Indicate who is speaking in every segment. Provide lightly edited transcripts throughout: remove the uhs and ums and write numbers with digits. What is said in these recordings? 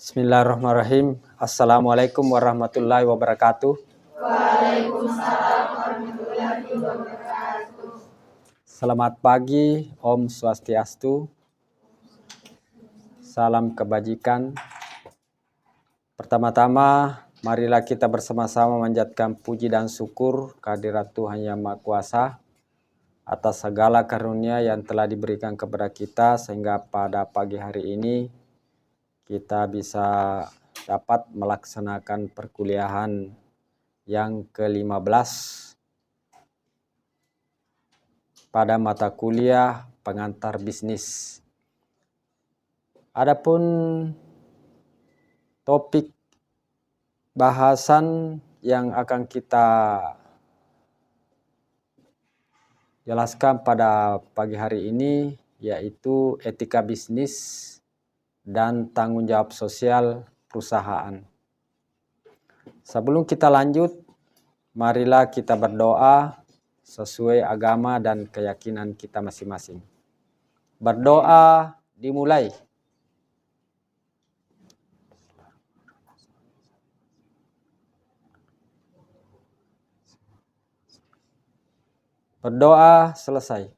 Speaker 1: Bismillahirrahmanirrahim. Assalamualaikum warahmatullahi wabarakatuh.
Speaker 2: Waalaikumsalam warahmatullahi wabarakatuh.
Speaker 1: Selamat pagi, Om Swastiastu. Salam kebajikan. Pertama-tama, marilah kita bersama-sama menjadikan puji dan syukur kehadirat Tuhan Yang Maha Kuasa atas segala karunia yang telah diberikan kepada kita sehingga pada pagi hari ini kita bisa dapat melaksanakan perkuliahan yang ke-15 pada mata kuliah pengantar bisnis. Adapun topik bahasan yang akan kita jelaskan pada pagi hari ini yaitu etika bisnis dan tanggung jawab sosial perusahaan. Sebelum kita lanjut, marilah kita berdoa sesuai agama dan keyakinan kita masing-masing. Berdoa dimulai. Berdoa selesai.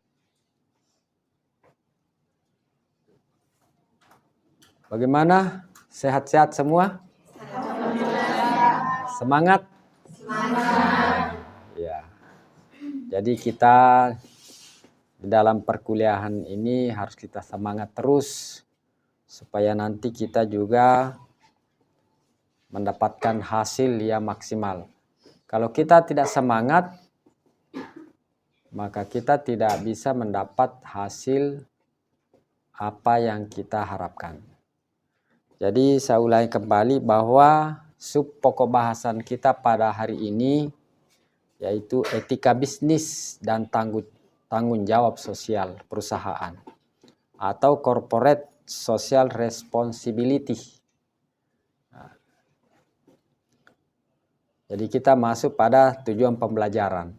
Speaker 1: Bagaimana? Sehat-sehat semua? Semangat?
Speaker 2: Semangat.
Speaker 1: Ya. Jadi kita di dalam perkuliahan ini harus kita semangat terus supaya nanti kita juga mendapatkan hasil yang maksimal. Kalau kita tidak semangat, maka kita tidak bisa mendapat hasil apa yang kita harapkan. Jadi saya ulangi kembali bahwa sub pokok bahasan kita pada hari ini yaitu etika bisnis dan tanggung jawab sosial perusahaan atau corporate social responsibility. Jadi kita masuk pada tujuan pembelajaran.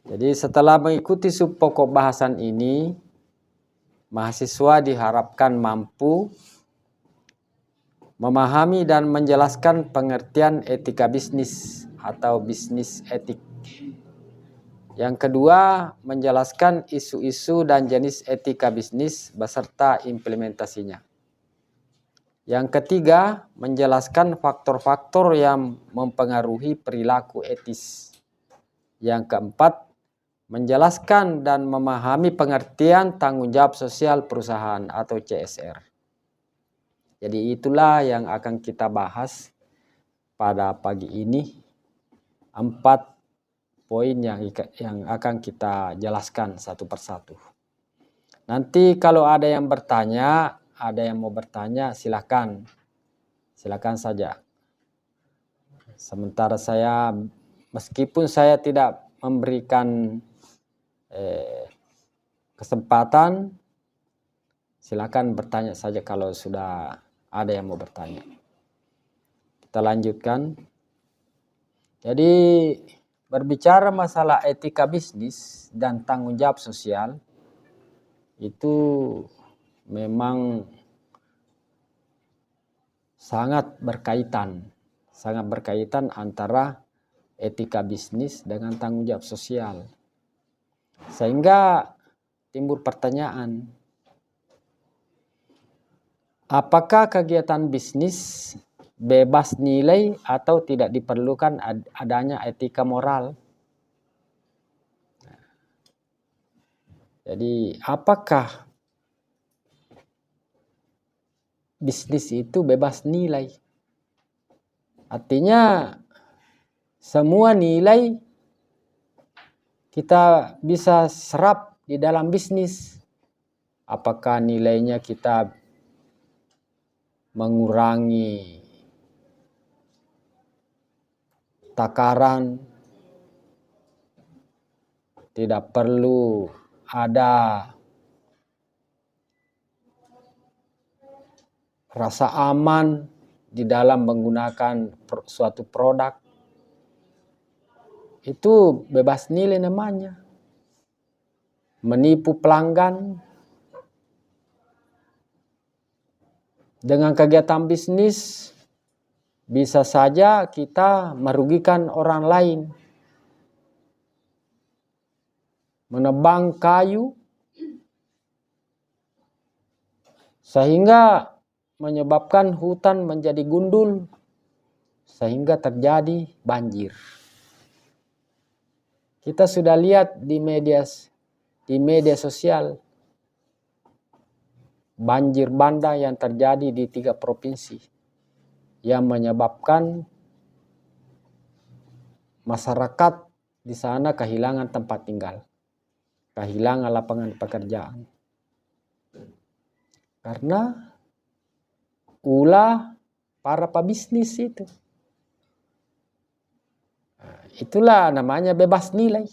Speaker 1: Jadi setelah mengikuti sub pokok bahasan ini, mahasiswa diharapkan mampu memahami dan menjelaskan pengertian etika bisnis atau bisnis etik. Yang kedua, menjelaskan isu-isu dan jenis etika bisnis beserta implementasinya. Yang ketiga, menjelaskan faktor-faktor yang mempengaruhi perilaku etis. Yang keempat, menjelaskan dan memahami pengertian tanggung jawab sosial perusahaan atau CSR. Jadi itulah yang akan kita bahas pada pagi ini. 4 poin yang akan kita jelaskan satu persatu. Nanti kalau ada yang bertanya, ada yang mau bertanya, silakan saja. Sementara saya, meskipun saya tidak memberikan kesempatan, silakan bertanya saja kalau sudah ada yang mau bertanya. Kita lanjutkan. Jadi berbicara masalah etika bisnis dan tanggung jawab sosial itu memang sangat berkaitan antara etika bisnis dengan tanggung jawab sosial. Sehingga timbul pertanyaan, apakah kegiatan bisnis bebas nilai atau tidak diperlukan adanya etika moral? Jadi apakah bisnis itu bebas nilai? Artinya semua nilai kita bisa serap di dalam bisnis. Apakah nilainya kita mengurangi takaran, tidak perlu ada rasa aman di dalam menggunakan suatu produk. Itu bebas nilai namanya. Menipu pelanggan, Dengan kegiatan bisnis bisa saja kita merugikan orang lain. Menebang kayu sehingga menyebabkan hutan menjadi gundul, sehingga terjadi banjir. Kita sudah lihat di media sosial banjir bandang yang terjadi di 3 provinsi yang menyebabkan masyarakat di sana kehilangan tempat tinggal, kehilangan lapangan pekerjaan. Karena ulah para pebisnis itu. Itulah namanya bebas nilai.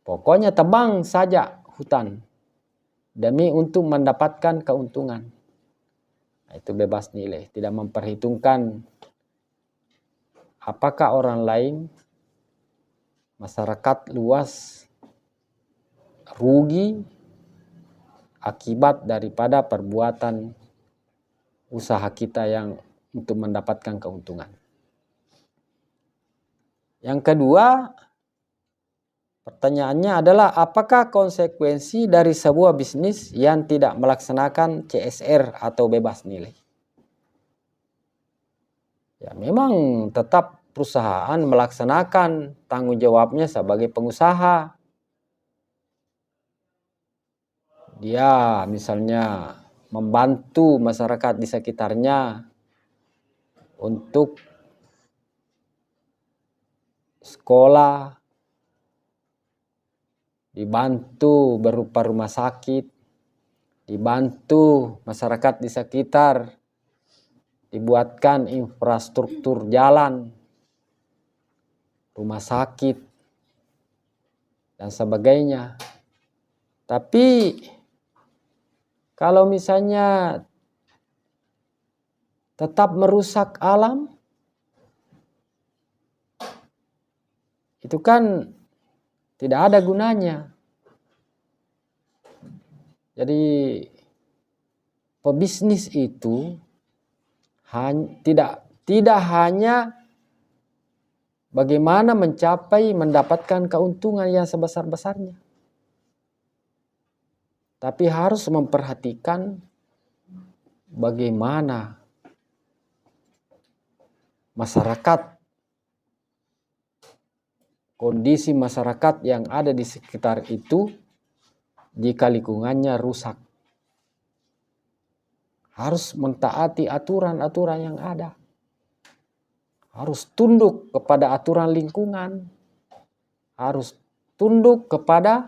Speaker 1: Pokoknya tebang saja hutan demi untuk mendapatkan keuntungan. Itu bebas nilai, tidak memperhitungkan apakah orang lain, masyarakat luas rugi akibat daripada perbuatan usaha kita yang untuk mendapatkan keuntungan. Yang kedua, pertanyaannya adalah apakah konsekuensi dari sebuah bisnis yang tidak melaksanakan CSR atau bebas nilai? Ya, memang tetap perusahaan melaksanakan tanggung jawabnya sebagai pengusaha. Dia misalnya membantu masyarakat di sekitarnya untuk sekolah, dibantu berupa rumah sakit, dibantu masyarakat di sekitar, dibuatkan infrastruktur jalan, rumah sakit, dan sebagainya. Tapi kalau misalnya tetap merusak alam, itu kan tidak ada gunanya. Jadi pebisnis itu tidak hanya bagaimana mendapatkan keuntungan yang sebesar-besarnya, tapi harus memperhatikan bagaimana masyarakat, kondisi masyarakat yang ada di sekitar itu jika lingkungannya rusak. Harus mentaati aturan-aturan yang ada. Harus tunduk kepada aturan lingkungan. Harus tunduk kepada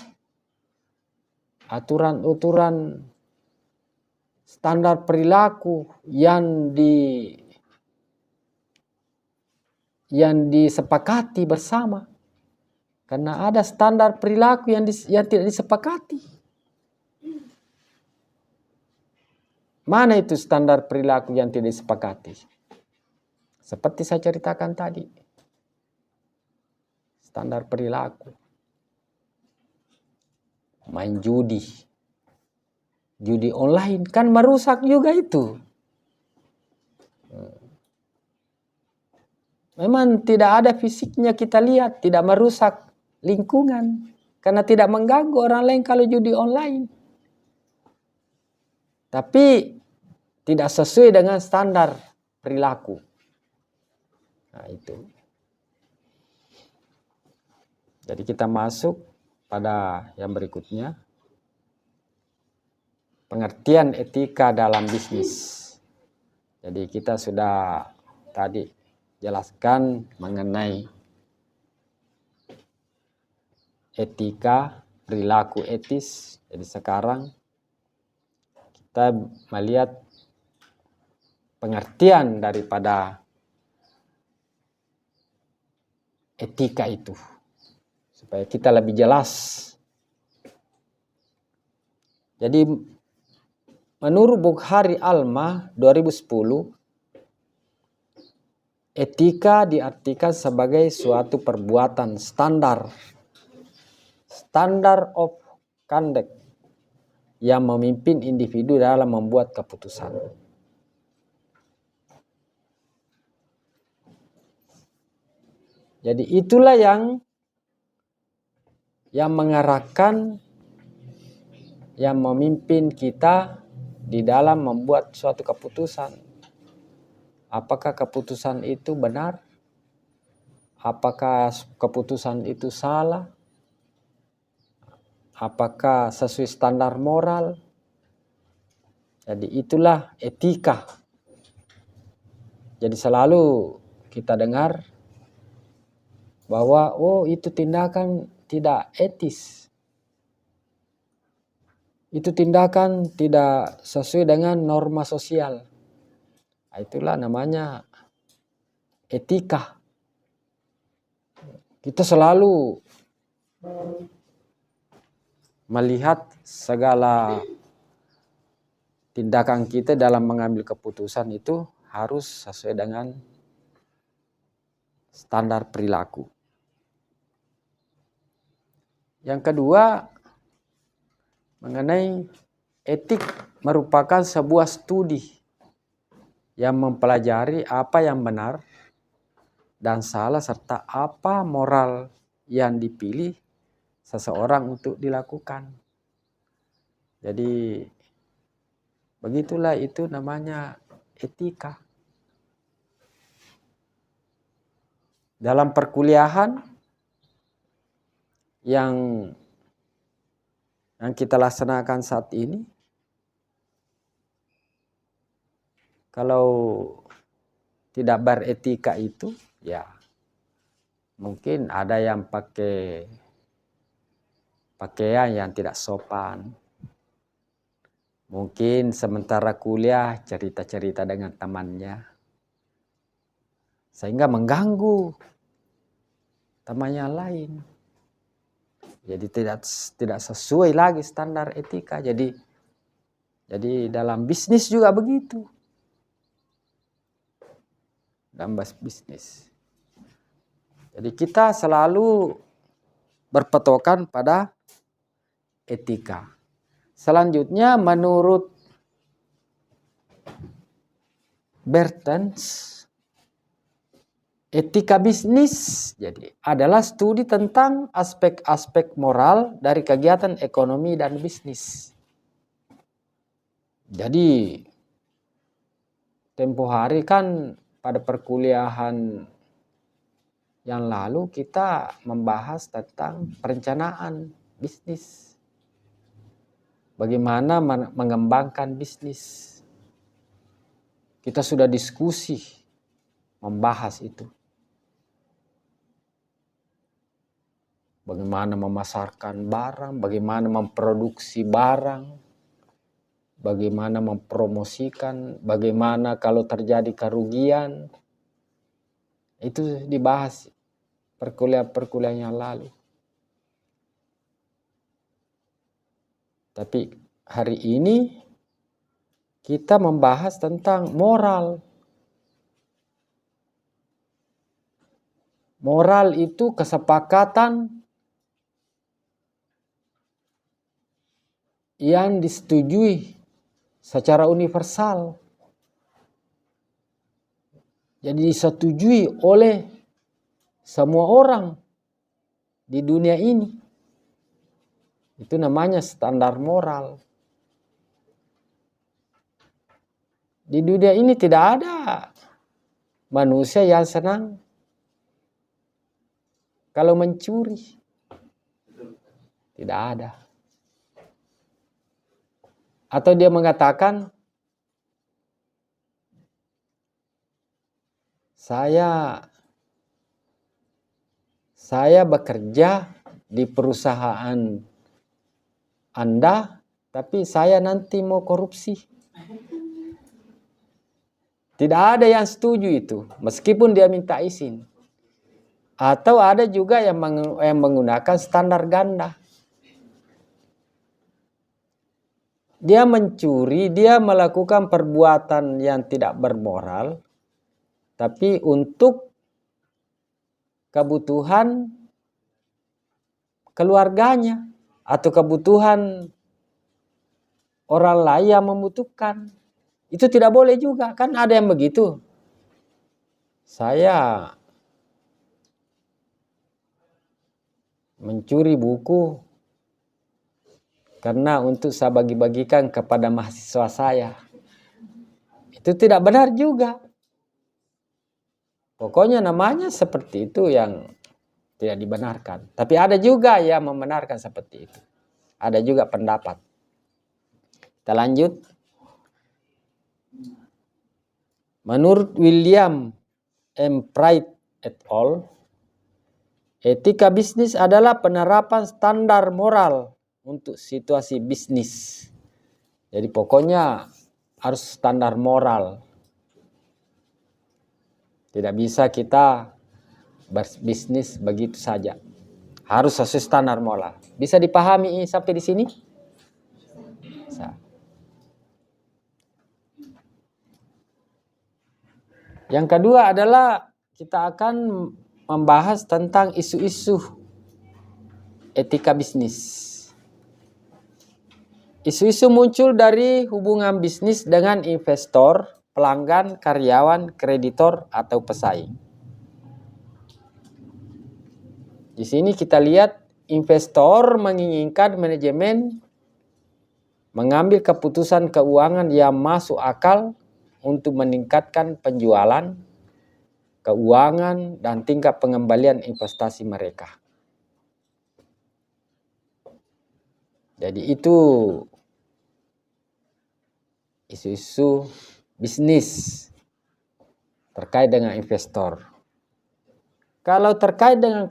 Speaker 1: aturan-aturan standar perilaku yang disepakati bersama. Karena ada standar perilaku yang tidak disepakati. Mana itu standar perilaku yang tidak disepakati? Seperti saya ceritakan tadi. Standar perilaku. Main judi. Judi online kan merusak juga itu. Memang tidak ada fisiknya kita lihat, tidak merusak lingkungan. Karena tidak mengganggu orang lain kalau judi online. Tapi tidak sesuai dengan standar perilaku. Nah itu. Jadi kita masuk pada yang berikutnya. Pengertian etika dalam bisnis. Jadi kita sudah tadi jelaskan mengenai etika, perilaku etis. Jadi sekarang kita melihat pengertian daripada etika itu. Supaya kita lebih jelas. Jadi menurut Bukhari Alma 2010, etika diartikan sebagai suatu perbuatan standar of conduct yang memimpin individu dalam membuat keputusan. Jadi itulah yang mengarahkan, yang memimpin kita di dalam membuat suatu keputusan. Apakah keputusan itu benar? Apakah keputusan itu salah? Apakah sesuai standar moral? Jadi itulah etika. Jadi selalu kita dengar bahwa itu tindakan tidak etis. Itu tindakan tidak sesuai dengan norma sosial. Nah, itulah namanya etika. Kita selalu melihat segala tindakan kita dalam mengambil keputusan itu harus sesuai dengan standar perilaku. Yang kedua, mengenai etik merupakan sebuah studi yang mempelajari apa yang benar dan salah serta apa moral yang dipilih seseorang untuk dilakukan. Jadi begitulah itu namanya etika. Dalam perkuliahan yang kita laksanakan saat ini, kalau tidak beretika itu, ya mungkin ada yang pakai pakaian yang tidak sopan. Mungkin sementara kuliah cerita-cerita dengan temannya, sehingga mengganggu temannya lain. Jadi tidak sesuai lagi standar etika. Jadi dalam bisnis juga begitu. Dalam bisnis. Jadi kita selalu berpatokan pada etika. Selanjutnya menurut Bertens, etika bisnis jadi adalah studi tentang aspek-aspek moral dari kegiatan ekonomi dan bisnis. Jadi tempo hari kan pada perkuliahan yang lalu kita membahas tentang perencanaan bisnis. Bagaimana mengembangkan bisnis. Kita sudah diskusi membahas itu. Bagaimana memasarkan barang, bagaimana memproduksi barang, bagaimana mempromosikan, bagaimana kalau terjadi kerugian. Itu dibahas perkuliahan yang lalu. Tapi hari ini kita membahas tentang moral. Moral itu kesepakatan yang disetujui secara universal. Jadi disetujui oleh semua orang di dunia ini. Itu namanya standar moral. Di dunia ini tidak ada manusia yang senang kalau mencuri. Tidak ada. Atau dia mengatakan, saya bekerja di perusahaan Anda, tapi saya nanti mau korupsi. Tidak ada yang setuju itu, meskipun dia minta izin. Atau ada juga yang menggunakan standar ganda. Dia mencuri, dia melakukan perbuatan yang tidak bermoral, tapi untuk kebutuhan keluarganya atau kebutuhan orang lain yang membutuhkan. Itu tidak boleh juga, kan ada yang begitu. Saya mencuri buku karena untuk saya bagi-bagikan kepada mahasiswa saya. Itu tidak benar juga. Pokoknya namanya seperti itu yang tidak dibenarkan. Tapi ada juga yang membenarkan seperti itu. Ada juga pendapat. Kita lanjut. Menurut William M. Pride et al., etika bisnis adalah penerapan standar moral untuk situasi bisnis. Jadi pokoknya harus standar moral. Tidak bisa kita berbisnis begitu saja. Harus sesuai standar moral. Bisa dipahami sampai di sini? Bisa. Yang kedua adalah kita akan membahas tentang isu-isu etika bisnis. Isu-isu muncul dari hubungan bisnis dengan investor, pelanggan, karyawan, kreditor, atau pesaing. Di sini kita lihat investor menginginkan manajemen mengambil keputusan keuangan yang masuk akal untuk meningkatkan penjualan, keuangan, dan tingkat pengembalian investasi mereka. Jadi itu isu-isu bisnis terkait dengan investor. Kalau terkait dengan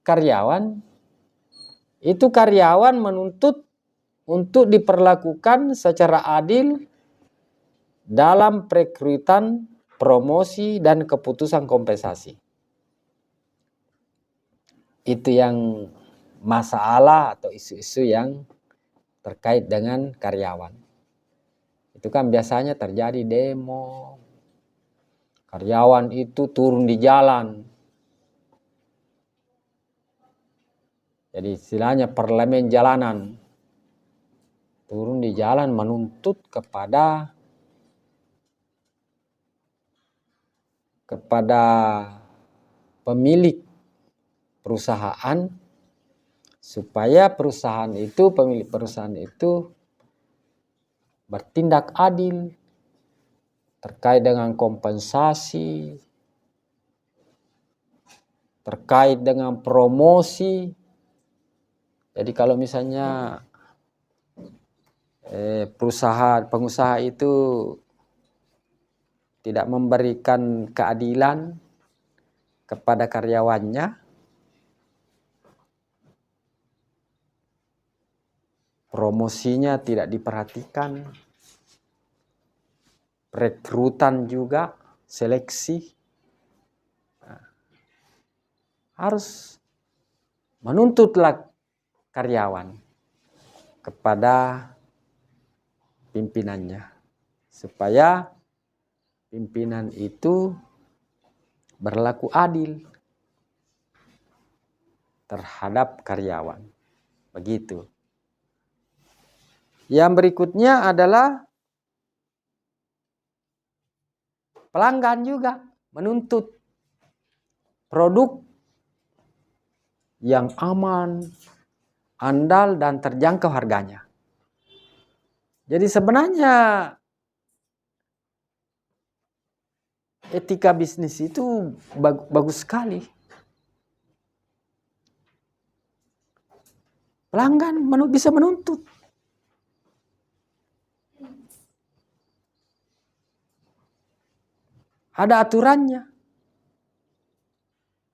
Speaker 1: karyawan, itu karyawan menuntut untuk diperlakukan secara adil dalam perekrutan, promosi, dan keputusan kompensasi. Itu yang masalah atau isu-isu yang terkait dengan karyawan. Itu kan biasanya terjadi demo. Karyawan itu turun di jalan. Jadi istilahnya parlemen jalanan. Turun di jalan menuntut kepada pemilik perusahaan supaya pemilik perusahaan itu bertindak adil terkait dengan kompensasi, terkait dengan promosi. Jadi kalau misalnya pengusaha itu tidak memberikan keadilan kepada karyawannya, promosinya tidak diperhatikan, rekrutan juga, seleksi, harus menuntutlah karyawan kepada pimpinannya supaya pimpinan itu berlaku adil terhadap karyawan. Begitu. Yang berikutnya adalah pelanggan juga menuntut produk yang aman, andal, dan terjangkau harganya. Jadi sebenarnya etika bisnis itu bagus sekali. Pelanggan bisa menuntut. Ada aturannya.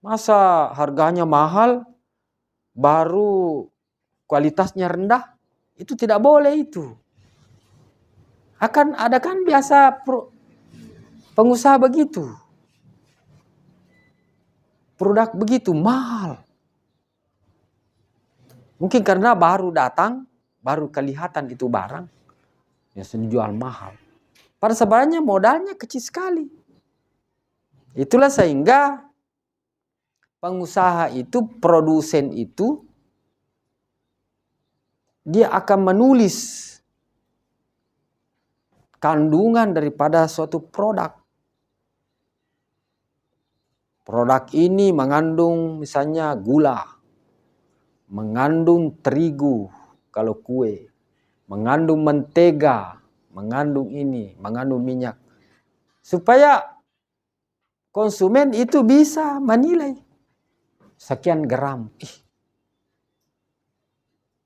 Speaker 1: Masa harganya mahal, baru kualitasnya rendah, itu tidak boleh itu. Ada kan biasa pengusaha begitu. Produk begitu mahal. Mungkin karena baru datang, baru kelihatan itu barang yang dijual mahal. Pada sebenarnya modalnya kecil sekali. Itulah sehingga pengusaha itu, produsen itu, dia akan menulis kandungan daripada suatu produk. Produk ini mengandung misalnya gula, mengandung terigu kalau kue, mengandung mentega, mengandung ini, mengandung minyak. Supaya konsumen itu bisa menilai sekian gram.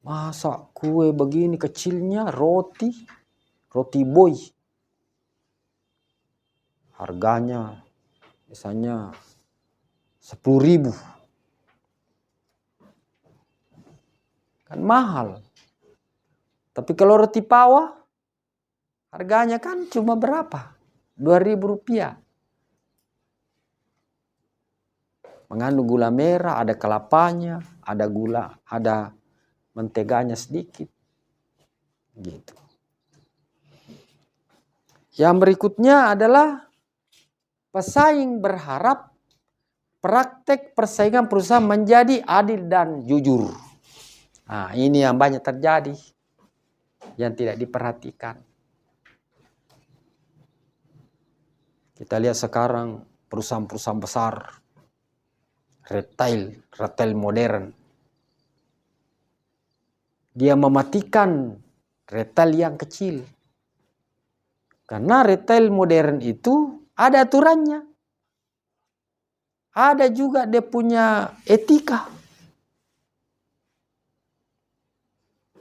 Speaker 1: Masa kue begini kecilnya, roti boy. Harganya misalnya 10.000. Kan mahal. Tapi kalau roti pawa, harganya kan cuma berapa? 2.000 rupiah. Mengandung gula merah, ada kelapanya, ada gula, ada menteganya sedikit. Gitu. Yang berikutnya adalah pesaing berharap praktek persaingan perusahaan menjadi adil dan jujur. Nah, ini yang banyak terjadi, yang tidak diperhatikan. Kita lihat sekarang perusahaan-perusahaan besar, retail modern. Dia mematikan retail yang kecil. Karena retail modern itu ada aturannya. Ada juga dia punya etika.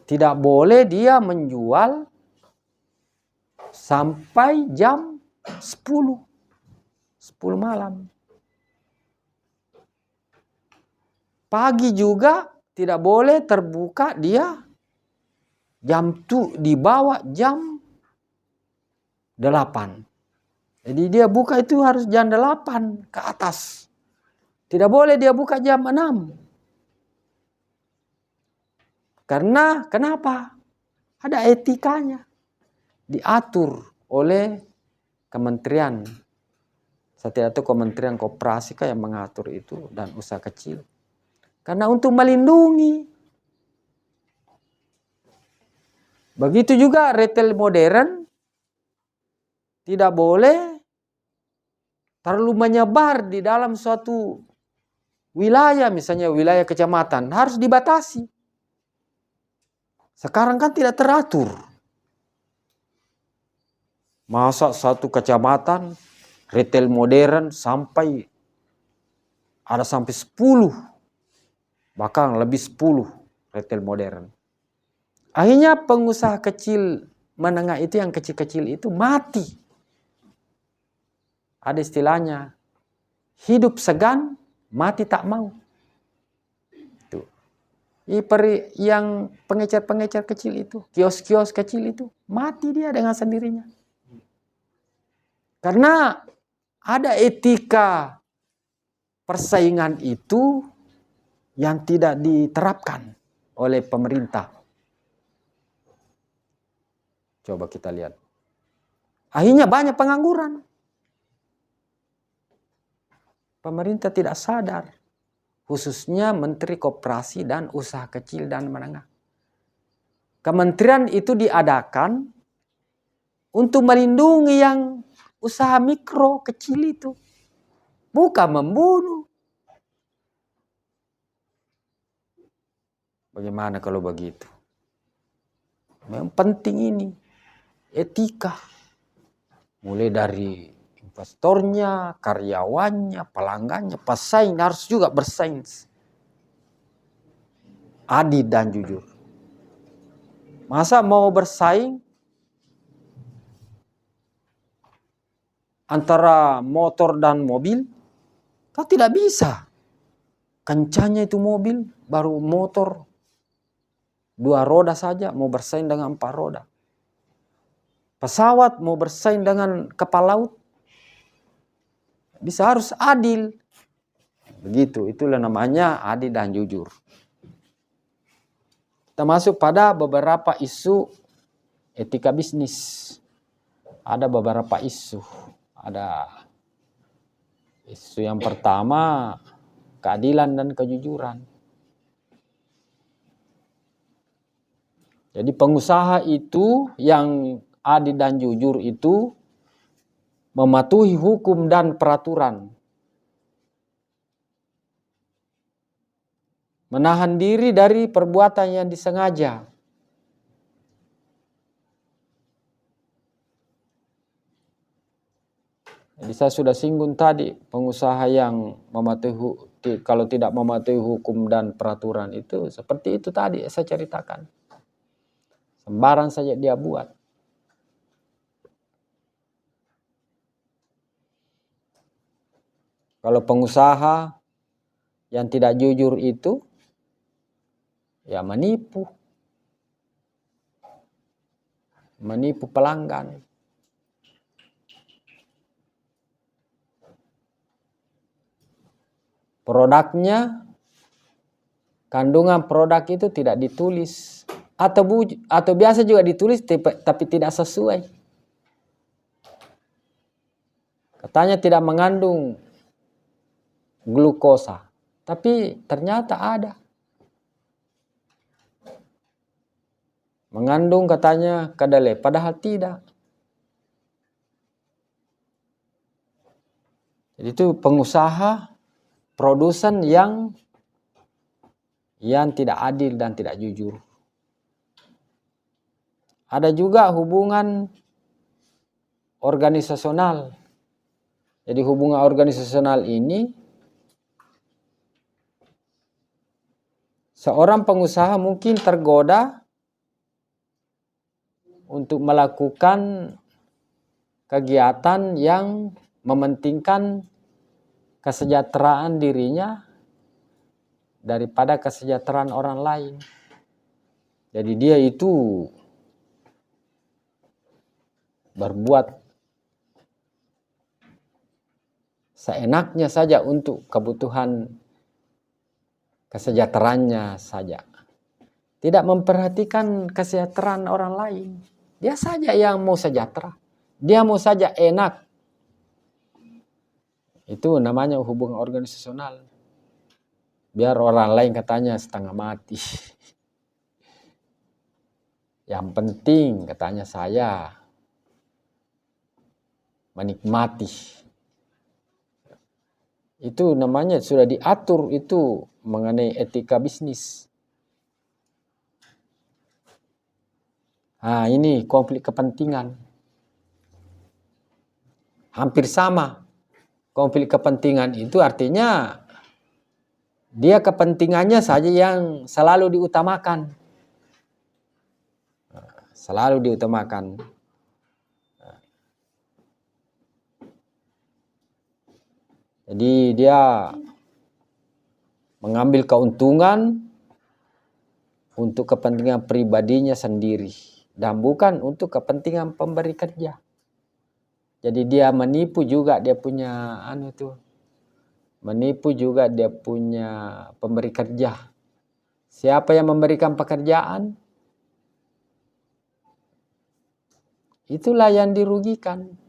Speaker 1: Tidak boleh dia menjual sampai jam 10 malam. Pagi juga tidak boleh terbuka dia di bawah jam 8. Jadi dia buka itu harus jam 8 ke atas. Tidak boleh dia buka jam 6. Karena kenapa? Ada etikanya. Diatur oleh kementerian. Saya tidak tahu kementerian koperasi yang mengatur itu dan usaha kecil. Karena untuk melindungi. Begitu juga retail modern. Tidak boleh terlalu menyebar di dalam suatu wilayah. Misalnya wilayah kecamatan. Harus dibatasi. Sekarang kan tidak teratur. Masa satu kecamatan retail modern ada sampai 10. Bahkan lebih 10 retail modern. Akhirnya pengusaha kecil menengah itu yang kecil-kecil itu mati. Ada istilahnya, hidup segan, mati tak mau. Yang pengecer-pengecer kecil itu, kios-kios kecil itu, mati dia dengan sendirinya. Karena ada etika persaingan itu yang tidak diterapkan oleh pemerintah. Coba kita lihat. Akhirnya banyak pengangguran. Pemerintah tidak sadar. Khususnya Menteri Koperasi dan Usaha Kecil dan Menengah. Kementerian itu diadakan untuk melindungi yang usaha mikro kecil itu. Bukan membunuh. Bagaimana kalau begitu? Memang penting ini. Etika. Mulai dari investornya, karyawannya, pelanggannya, pesaing harus juga bersaing. Adil dan jujur. Masa mau bersaing antara motor dan mobil? Kan tidak bisa. Kencangnya itu mobil, baru motor 2 roda saja mau bersaing dengan 4 roda. Pesawat mau bersaing dengan kapal laut. Bisa harus adil. Begitu, itulah namanya adil dan jujur. Kita masuk pada beberapa isu etika bisnis. Ada beberapa isu. Ada isu yang pertama, keadilan dan kejujuran. Jadi pengusaha itu yang adil dan jujur itu mematuhi hukum dan peraturan. Menahan diri dari perbuatan yang disengaja. Jadi saya sudah singgung tadi, pengusaha yang kalau tidak mematuhi hukum dan peraturan itu seperti itu tadi saya ceritakan. Sembarang saja dia buat. Kalau pengusaha yang tidak jujur itu ya menipu pelanggan. Produknya, kandungan produk itu tidak ditulis atau biasa juga ditulis tapi tidak sesuai. Katanya tidak mengandung glukosa, tapi ternyata ada. Mengandung katanya kedelai, padahal tidak. Jadi itu pengusaha, produsen yang tidak adil dan tidak jujur. Ada juga hubungan organisasional. Jadi hubungan organisasional ini, seorang pengusaha mungkin tergoda untuk melakukan kegiatan yang mementingkan kesejahteraan dirinya daripada kesejahteraan orang lain. Jadi dia itu berbuat seenaknya saja untuk kebutuhan kesejahteraannya saja. Tidak memperhatikan kesejahteraan orang lain. Dia saja yang mau sejahtera. Dia mau saja enak. Itu namanya hubungan organisasional. Biar orang lain katanya setengah mati. Yang penting katanya saya menikmati. Itu namanya sudah diatur itu mengenai etika bisnis. Nah, ini konflik kepentingan. Hampir sama. Konflik kepentingan itu artinya dia kepentingannya saja yang selalu diutamakan. Selalu diutamakan. Jadi dia mengambil keuntungan untuk kepentingan pribadinya sendiri dan bukan untuk kepentingan pemberi kerja. Jadi dia menipu juga dia punya menipu juga dia punya pemberi kerja. Siapa yang memberikan pekerjaan? Itulah yang dirugikan.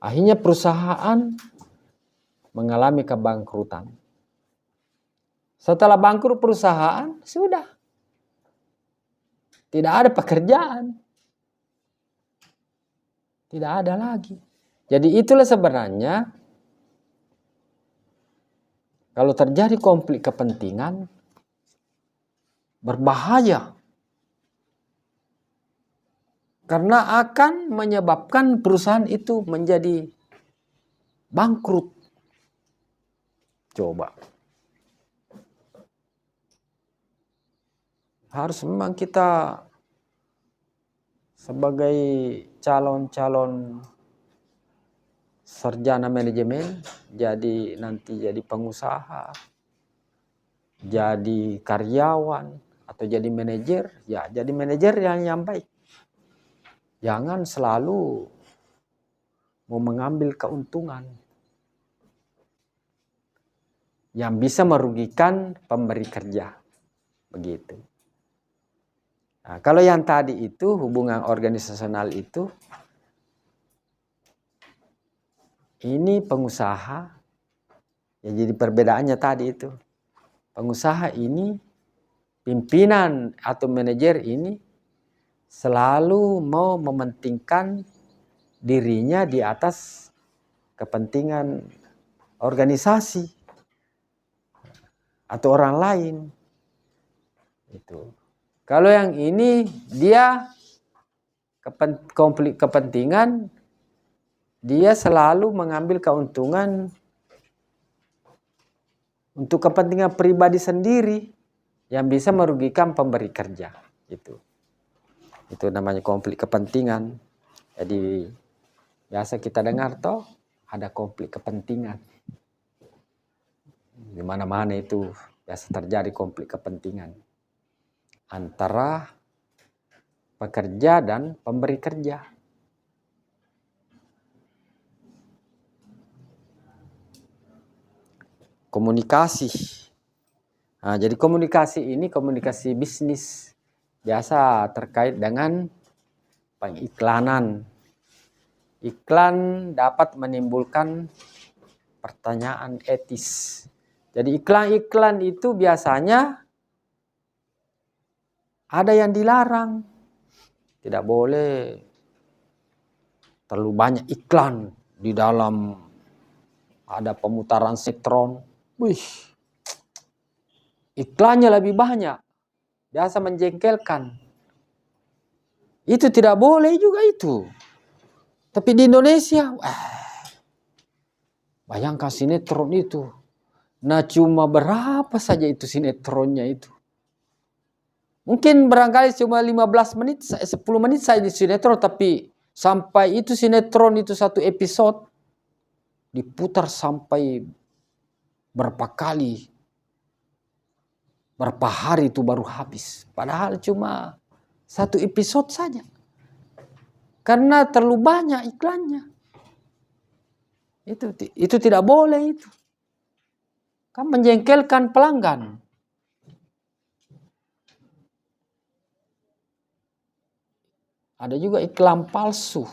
Speaker 1: Akhirnya perusahaan mengalami kebangkrutan. Setelah bangkrut perusahaan, sudah. Tidak ada pekerjaan. Tidak ada lagi. Jadi itulah sebenarnya kalau terjadi konflik kepentingan berbahaya. Karena akan menyebabkan perusahaan itu menjadi bangkrut. Coba. Harus memang kita sebagai calon-calon sarjana manajemen, nanti jadi pengusaha, jadi karyawan, atau jadi manajer, ya jadi manajer yang baik. Jangan selalu mau mengambil keuntungan yang bisa merugikan pemberi kerja. Begitu. Nah, kalau yang tadi itu hubungan organisasional itu, ini pengusaha, ya jadi perbedaannya tadi itu. Pengusaha ini pimpinan atau manajer ini selalu mau mementingkan dirinya di atas kepentingan organisasi atau orang lain. Itu. Kalau yang ini dia konflik kepentingan, dia selalu mengambil keuntungan untuk kepentingan pribadi sendiri yang bisa merugikan pemberi kerja. Itu namanya konflik kepentingan. Jadi biasa kita dengar toh ada konflik kepentingan. Di mana-mana itu biasa terjadi konflik kepentingan antara pekerja dan pemberi kerja. Komunikasi. Nah, jadi komunikasi ini komunikasi bisnis biasa terkait dengan pengiklanan. Iklan dapat menimbulkan pertanyaan etis. Jadi iklan-iklan itu biasanya ada yang dilarang. Tidak boleh terlalu banyak iklan di dalam ada pemutaran sinetron. Wih, iklannya lebih banyak. Biasa menjengkelkan. Itu tidak boleh juga itu. Tapi di Indonesia, bayangkan sinetron itu. Nah cuma berapa saja itu sinetronnya itu. Mungkin barangkali cuma 15 menit, 10 menit saja di sinetron. Tapi sampai itu sinetron itu satu episode diputar sampai berapa kali, berapa hari itu baru habis. Padahal cuma satu episode saja. Karena terlalu banyak iklannya. Itu tidak boleh itu. Kan menjengkelkan pelanggan. Ada juga iklan palsu.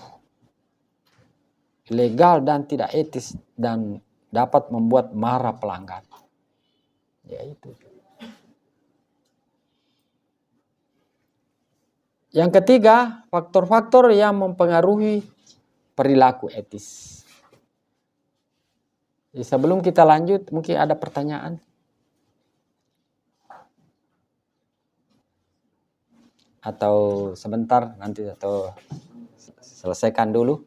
Speaker 1: Ilegal dan tidak etis dan dapat membuat marah pelanggan. Ya itu. Yang ketiga, faktor-faktor yang mempengaruhi perilaku etis. Jadi sebelum kita lanjut, mungkin ada pertanyaan. Atau sebentar nanti atau selesaikan dulu.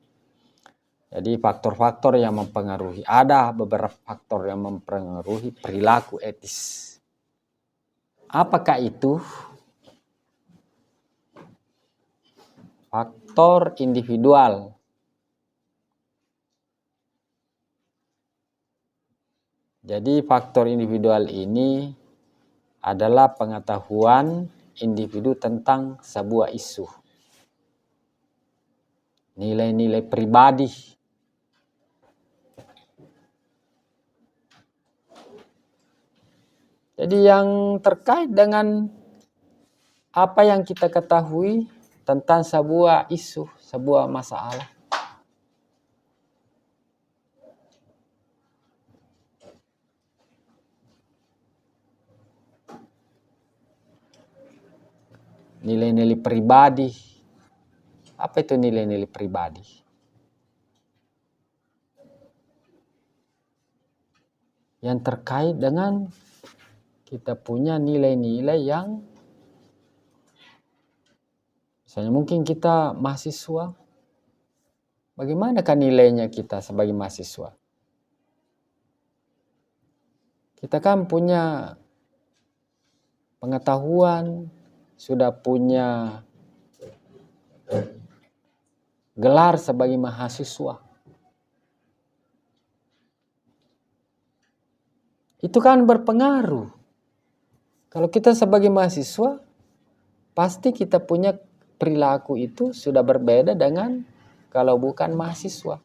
Speaker 1: Jadi faktor-faktor yang mempengaruhi. Ada beberapa faktor yang mempengaruhi perilaku etis. Apakah itu? Faktor individual. Jadi faktor individual ini adalah pengetahuan individu tentang sebuah isu. Nilai-nilai pribadi. Jadi yang terkait dengan apa yang kita ketahui tentang sebuah isu, sebuah masalah. Nilai-nilai pribadi. Apa itu nilai-nilai pribadi? Yang terkait dengan kita punya nilai-nilai yang misalnya mungkin kita mahasiswa. Bagaimanakah nilainya kita sebagai mahasiswa? Kita kan punya pengetahuan, sudah punya gelar sebagai mahasiswa. Itu kan berpengaruh. Kalau kita sebagai mahasiswa, pasti kita punya perilaku itu sudah berbeda dengan kalau bukan mahasiswa.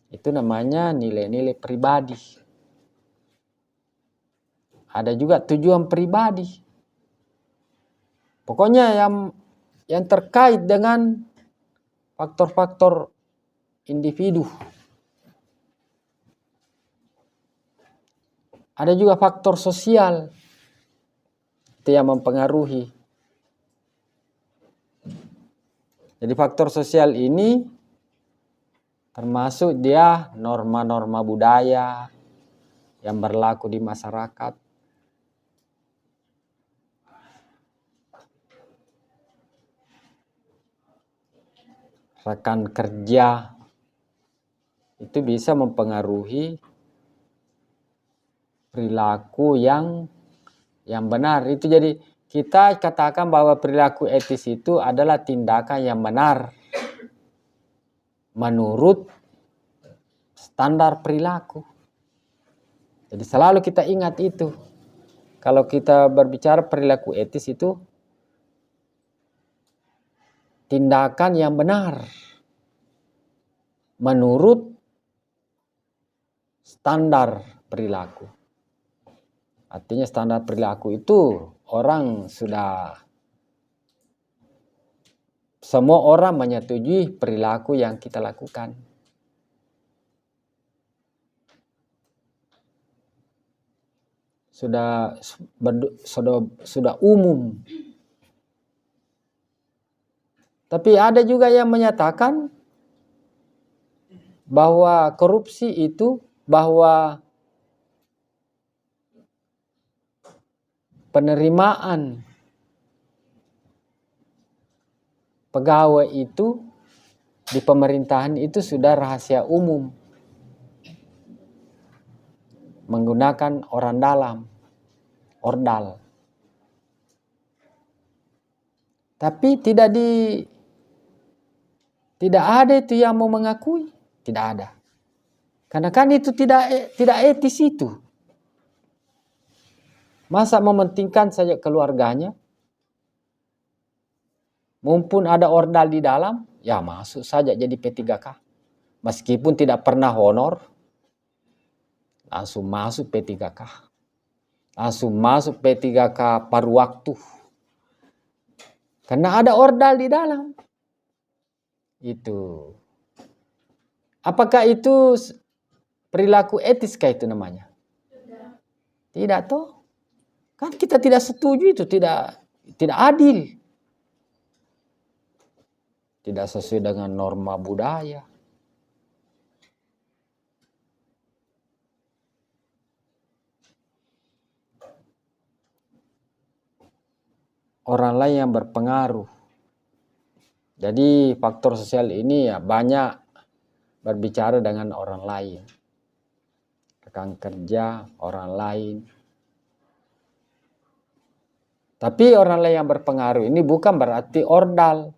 Speaker 1: Itu namanya nilai-nilai pribadi. Ada juga tujuan pribadi. Pokoknya yang terkait dengan faktor-faktor individu. Ada juga faktor sosial. Itu yang mempengaruhi. Jadi faktor sosial ini termasuk dia norma-norma budaya yang berlaku di masyarakat. Rekan kerja itu bisa mempengaruhi perilaku yang benar. Itu jadi kita katakan bahwa perilaku etis itu adalah tindakan yang benar menurut standar perilaku. Jadi selalu kita ingat itu. Kalau kita berbicara perilaku etis itu tindakan yang benar menurut standar perilaku. Artinya standar perilaku itu semua orang menyetujui perilaku yang kita lakukan. Sudah umum. Tapi ada juga yang menyatakan bahwa korupsi itu, bahwa penerimaan pegawai itu di pemerintahan itu sudah rahasia umum. Menggunakan orang dalam, ordal. Tapi tidak ada itu yang mau mengakui, tidak ada. Karena kan itu tidak etis itu. Masa mementingkan saja keluarganya? Mumpun ada ordal di dalam, ya masuk saja jadi P3K. Meskipun tidak pernah honor, langsung masuk P3K. Langsung masuk P3K paruh waktu. Karena ada ordal di dalam. Itu. Apakah itu perilaku etis kah itu namanya? Tidak toh. Kan kita tidak setuju itu, tidak adil. Tidak sesuai dengan norma budaya. Orang lain yang berpengaruh. Jadi faktor sosial ini ya banyak berbicara dengan orang lain. Rekan kerja, orang lain. Tapi orang lain yang berpengaruh ini bukan berarti ordal.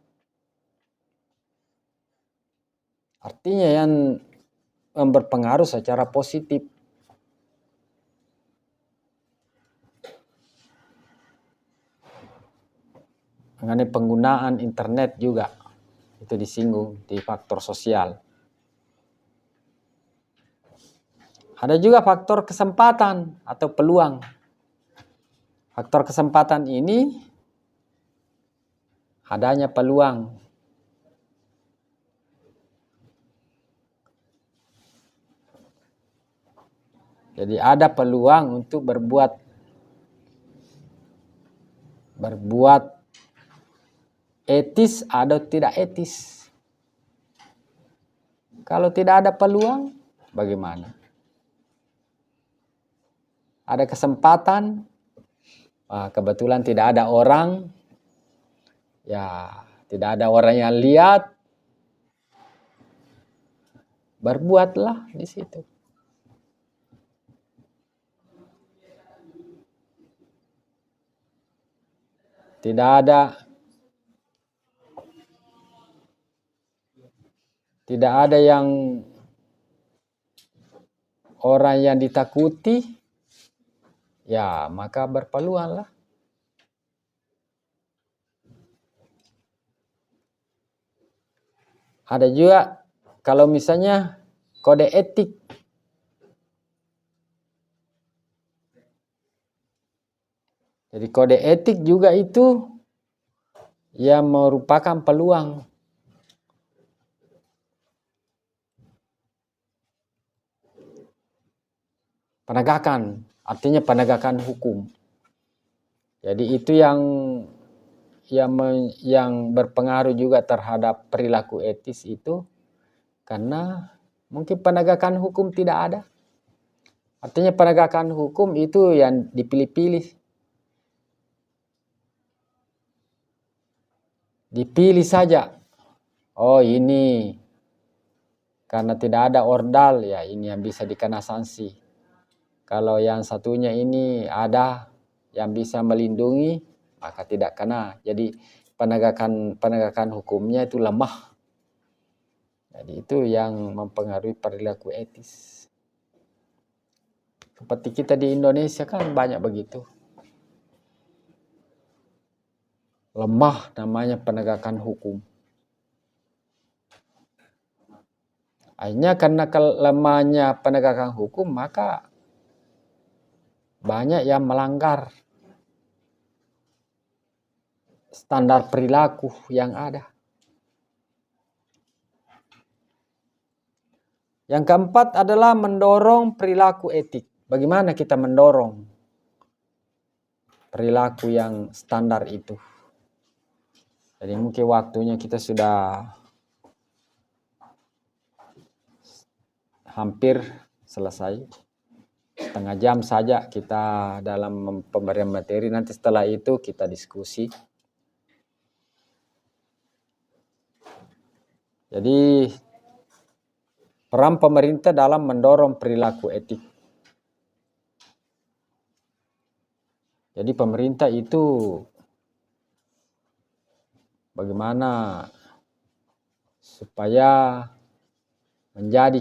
Speaker 1: Artinya yang berpengaruh secara positif. Mengenai penggunaan internet juga itu disinggung di faktor sosial. Ada juga faktor kesempatan atau peluang. Faktor kesempatan ini adanya peluang. Jadi ada peluang untuk berbuat etis atau tidak etis. Kalau tidak ada peluang, bagaimana? Ada kesempatan, kebetulan tidak ada orang, ya tidak ada orang yang lihat, berbuatlah di situ. Tidak ada yang orang yang ditakuti, ya maka berpeluanglah. Ada juga kalau misalnya kode etik. Jadi kode etik juga itu yang merupakan peluang. Penegakan, artinya penegakan hukum. Jadi itu yang berpengaruh juga terhadap perilaku etis itu, karena mungkin penegakan hukum tidak ada. Artinya penegakan hukum itu yang dipilih-pilih. Dipilih saja. Oh ini karena tidak ada ordal, ya ini yang bisa dikena sanksi. Kalau yang satunya ini ada yang bisa melindungi, maka tidak kena. Jadi penegakan hukumnya itu lemah. Jadi itu yang mempengaruhi perilaku etis. Seperti kita di Indonesia kan banyak begitu. Lemah namanya penegakan hukum. Akhirnya karena lemahnya penegakan hukum, maka banyak yang melanggar standar perilaku yang ada. Yang keempat adalah mendorong perilaku etik. Bagaimana kita mendorong perilaku yang standar itu? Jadi mungkin waktunya kita sudah hampir selesai. Setengah jam saja kita dalam pemberian materi. Nanti setelah itu kita diskusi. Jadi peran pemerintah dalam mendorong perilaku etik. Jadi pemerintah itu bagaimana supaya menjadi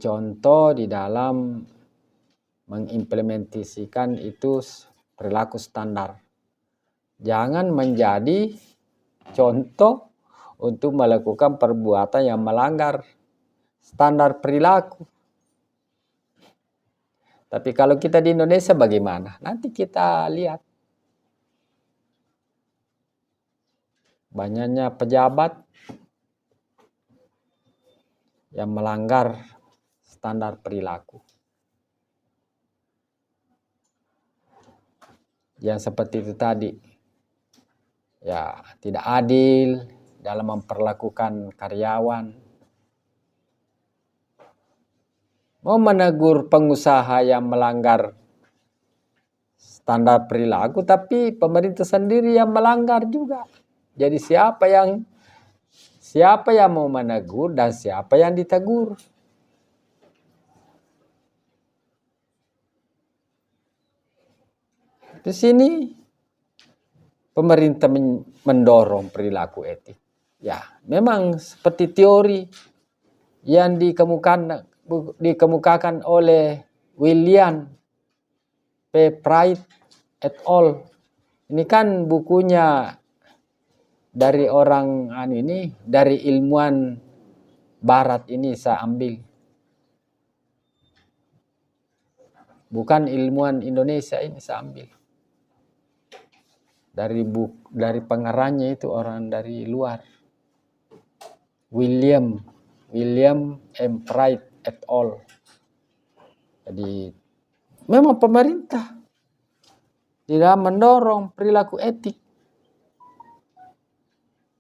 Speaker 1: contoh di dalam mengimplementasikan itu perilaku standar. Jangan menjadi contoh untuk melakukan perbuatan yang melanggar standar perilaku. Tapi kalau kita di Indonesia bagaimana? Nanti kita lihat. Banyaknya pejabat yang melanggar standar perilaku. Yang seperti itu tadi. Ya, tidak adil dalam memperlakukan karyawan. Mau menegur pengusaha yang melanggar standar perilaku, tapi pemerintah sendiri yang melanggar juga. Jadi siapa yang mau menegur dan siapa yang ditegur? Di sini pemerintah mendorong perilaku etik. Ya, memang seperti teori yang dikemukakan oleh William P. Pride et al. Ini kan bukunya dari dari ilmuwan barat ini saya ambil. Bukan ilmuwan Indonesia ini saya ambil. Dari pengarangnya itu orang dari luar. William M. Pride et al. Jadi memang pemerintah tidak mendorong perilaku etik.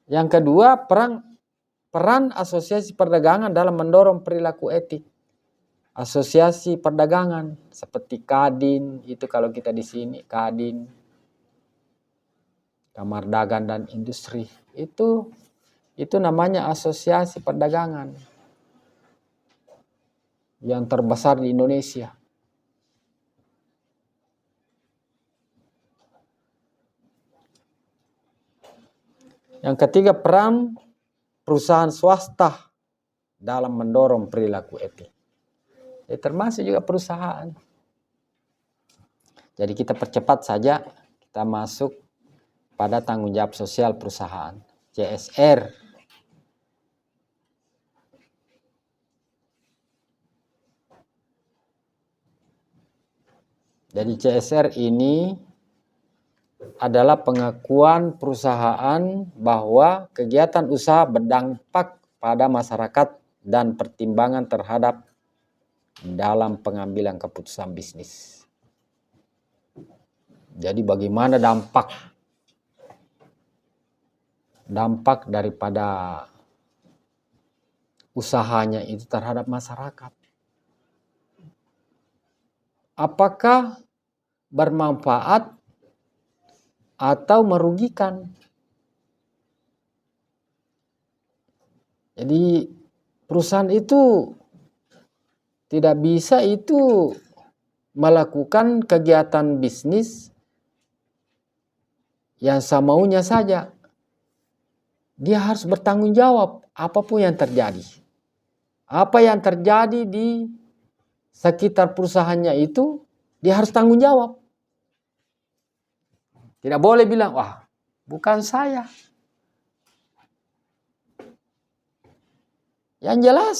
Speaker 1: Yang kedua, peran asosiasi perdagangan dalam mendorong perilaku etik. Asosiasi perdagangan seperti Kadin, itu kalau kita di sini Kadin, Kamar Dagang dan Industri, itu namanya asosiasi perdagangan yang terbesar di Indonesia. Yang ketiga, peran perusahaan swasta dalam mendorong perilaku etik. Termasuk juga perusahaan. Jadi kita percepat saja, kita masuk pada tanggung jawab sosial perusahaan, CSR. Jadi CSR ini adalah pengakuan perusahaan bahwa kegiatan usaha berdampak pada masyarakat dan pertimbangan terhadap dalam pengambilan keputusan bisnis. Jadi bagaimana dampak daripada usahanya itu terhadap masyarakat? Apakah bermanfaat atau merugikan? Jadi perusahaan itu tidak bisa itu melakukan kegiatan bisnis yang semaunya saja. Dia harus bertanggung jawab apapun yang terjadi. Apa yang terjadi di sekitar perusahaannya itu, dia harus tanggung jawab. Tidak boleh bilang, wah bukan saya. Yang jelas,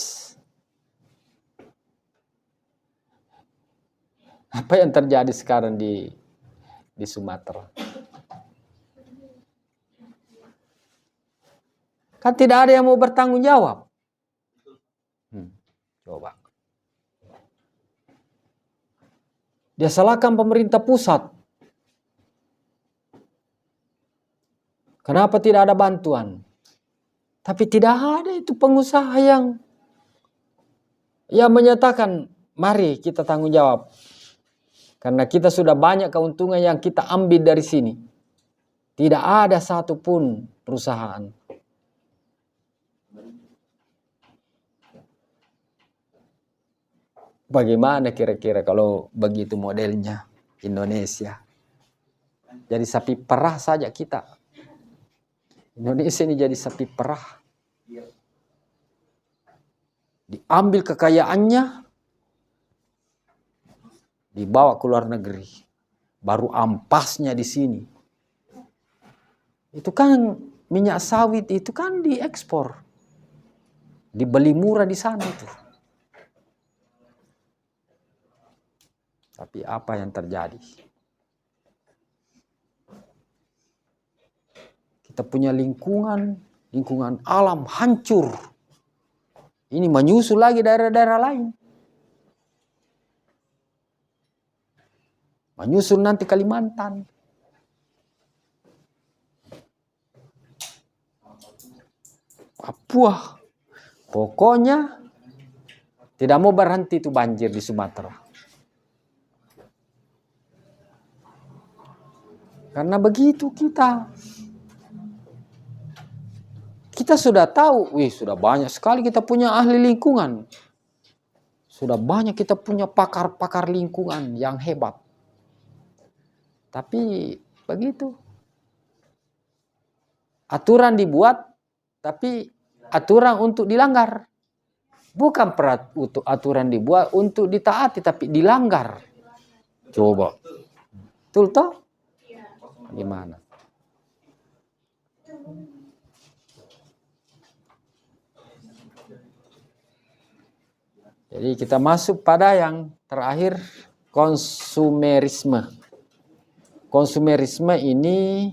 Speaker 1: apa yang terjadi sekarang di Sumatera? Kan tidak ada yang mau bertanggung jawab. Coba. Dia salahkan pemerintah pusat. Kenapa tidak ada bantuan? Tapi tidak ada itu pengusaha yang menyatakan, mari kita tanggung jawab. Karena kita sudah banyak keuntungan yang kita ambil dari sini. Tidak ada satupun perusahaan. Bagaimana kira-kira kalau begitu modelnya Indonesia? Jadi sapi perah saja kita. Indonesia ini jadi sapi perah. Diambil kekayaannya, dibawa ke luar negeri. Baru ampasnya di sini. Itu kan minyak sawit itu kan diekspor. Dibeli murah di sana itu. Tapi apa yang terjadi? Kita punya lingkungan alam hancur. Ini menyusul lagi daerah-daerah lain. Menyusul nanti Kalimantan. Papua. Pokoknya tidak mau berhenti itu banjir di Sumatera. Karena begitu kita sudah tahu, sudah banyak sekali kita punya ahli lingkungan. Sudah banyak kita punya pakar-pakar lingkungan yang hebat. Tapi begitu. Aturan dibuat, tapi aturan untuk dilanggar. Bukan aturan dibuat untuk ditaati, tapi dilanggar. Coba. Betul toh? Gimana? Jadi kita masuk pada yang terakhir, konsumerisme. Konsumerisme ini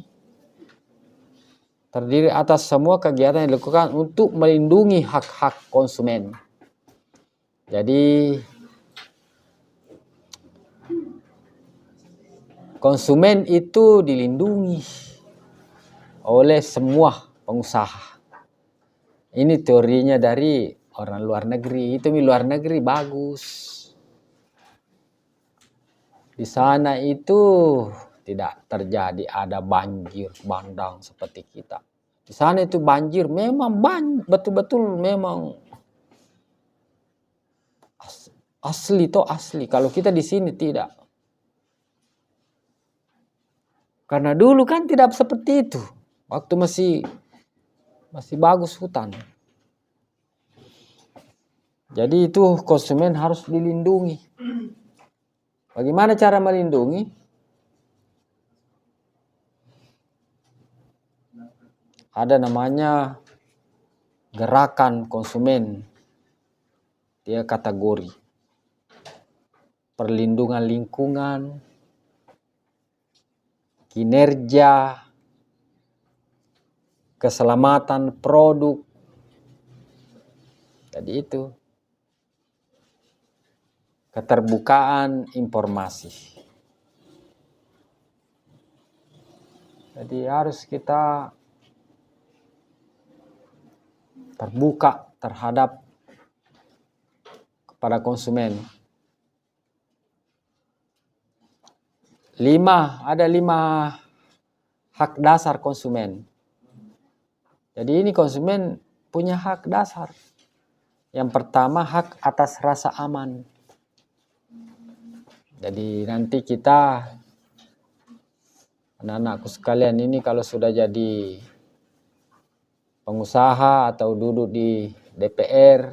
Speaker 1: terdiri atas semua kegiatan yang dilakukan untuk melindungi hak-hak konsumen. Jadi konsumen itu dilindungi oleh semua pengusaha. Ini teorinya dari orang luar negeri. Itu di luar negeri bagus. Di sana itu tidak terjadi ada banjir bandang seperti kita. Di sana itu banjir memang betul-betul memang asli toh asli. Kalau kita di sini tidak. Karena dulu kan tidak seperti itu. Waktu masih bagus hutan. Jadi itu konsumen harus dilindungi. Bagaimana cara melindungi? Ada namanya gerakan konsumen. Dia kategori. Perlindungan lingkungan, kinerja, keselamatan produk. Jadi itu. Keterbukaan informasi. Jadi harus kita terbuka terhadap kepada konsumen. Ada 5 hak dasar konsumen. Jadi ini konsumen punya hak dasar. Yang pertama, hak atas rasa aman. Jadi nanti kita, anak-anakku sekalian ini kalau sudah jadi pengusaha atau duduk di DPR,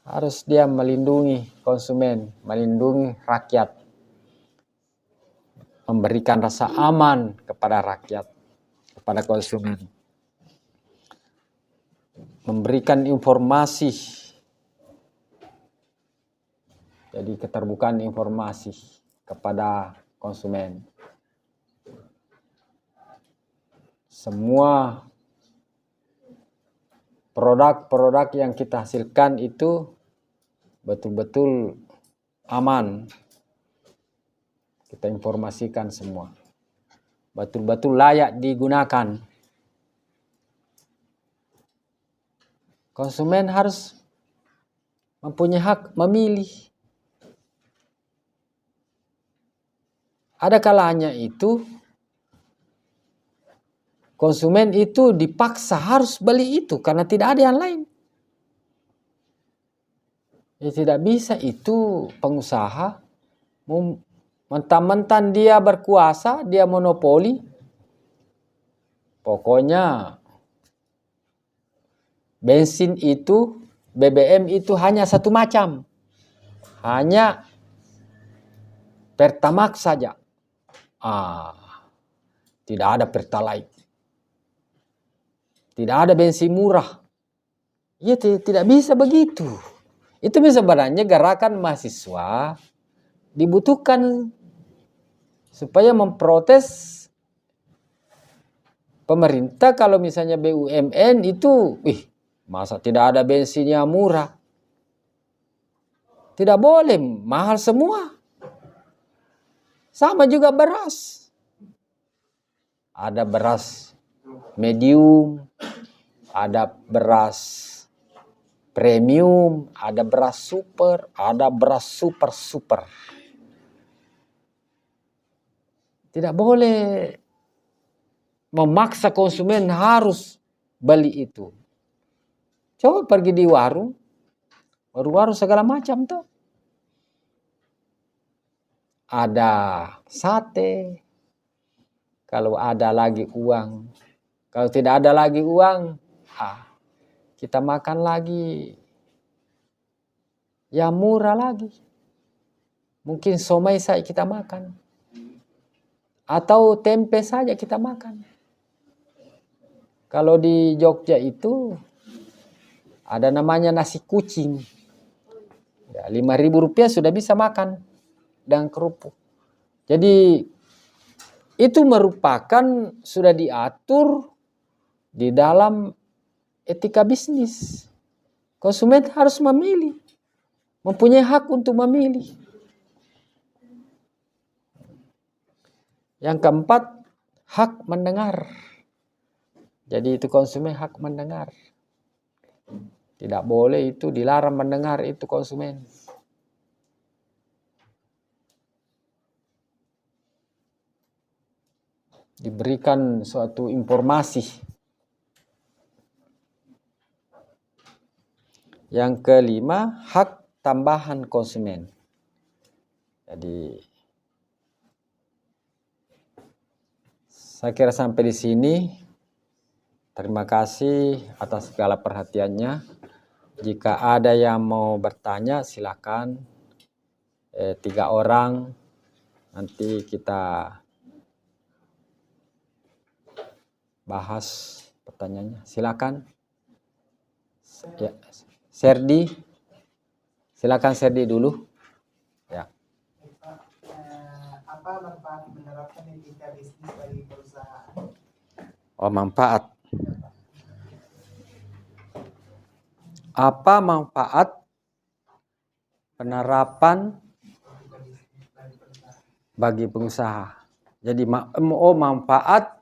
Speaker 1: harus dia melindungi konsumen, melindungi rakyat, memberikan rasa aman kepada rakyat, kepada konsumen, memberikan informasi. Jadi keterbukaan informasi kepada konsumen. Semua produk-produk yang kita hasilkan itu betul-betul aman. Kita informasikan semua. Betul-betul layak digunakan. Konsumen harus mempunyai hak memilih. Ada kalanya itu konsumen itu dipaksa harus beli itu karena tidak ada yang lain. Ya tidak bisa itu pengusaha mentang-mentang dia berkuasa, dia monopoli. Pokoknya bensin itu, BBM itu hanya satu macam. Hanya Pertamax saja. Tidak ada Pertalite. Tidak ada bensin murah. Ya tidak bisa begitu. Itu sebenarnya gerakan mahasiswa dibutuhkan supaya memprotes pemerintah kalau misalnya BUMN itu, masa tidak ada bensinnya murah? Tidak boleh, mahal semua. Sama juga beras. Ada beras medium, ada beras premium, ada beras super, ada beras super. Tidak boleh memaksa konsumen harus beli itu. Coba pergi di warung segala macam tuh. Ada sate, kalau ada lagi uang. Kalau tidak ada lagi uang, kita makan lagi yang murah lagi. Mungkin somai saja kita makan. Atau tempe saja kita makan. Kalau di Jogja itu ada namanya nasi kucing. Ya, 5.000 rupiah sudah bisa makan dengan kerupuk. Jadi itu merupakan sudah diatur di dalam etika bisnis. Konsumen harus memilih. Mempunyai hak untuk memilih. Yang keempat, hak mendengar. Jadi itu konsumen hak mendengar. Tidak boleh itu dilarang mendengar itu konsumen. Diberikan suatu informasi. Yang kelima, hak tambahan konsumen. Jadi saya kira sampai di sini. Terima kasih atas segala perhatiannya. Jika ada yang mau bertanya silakan. 3 orang nanti kita bahas pertanyaannya. Silakan. Ya, Serdi. Silakan Serdi dulu. Ya.
Speaker 3: Apa manfaat menerapkan etika bisnis bagi perusahaan?
Speaker 1: Oh, manfaat. Apa manfaat penerapan bagi pengusaha? Jadi manfaat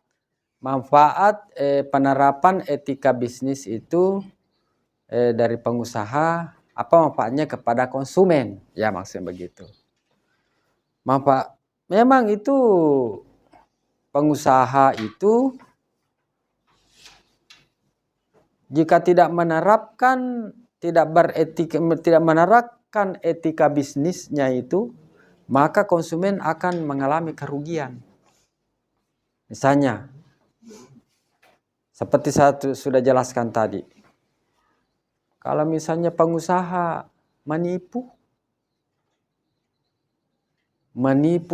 Speaker 1: penerapan etika bisnis itu dari pengusaha, apa manfaatnya kepada konsumen? Ya, maksudnya begitu. Manfaat memang itu pengusaha itu jika tidak menerapkan tidak menerapkan etika bisnisnya itu, maka konsumen akan mengalami kerugian. Misalnya, seperti saya sudah jelaskan tadi, kalau misalnya pengusaha menipu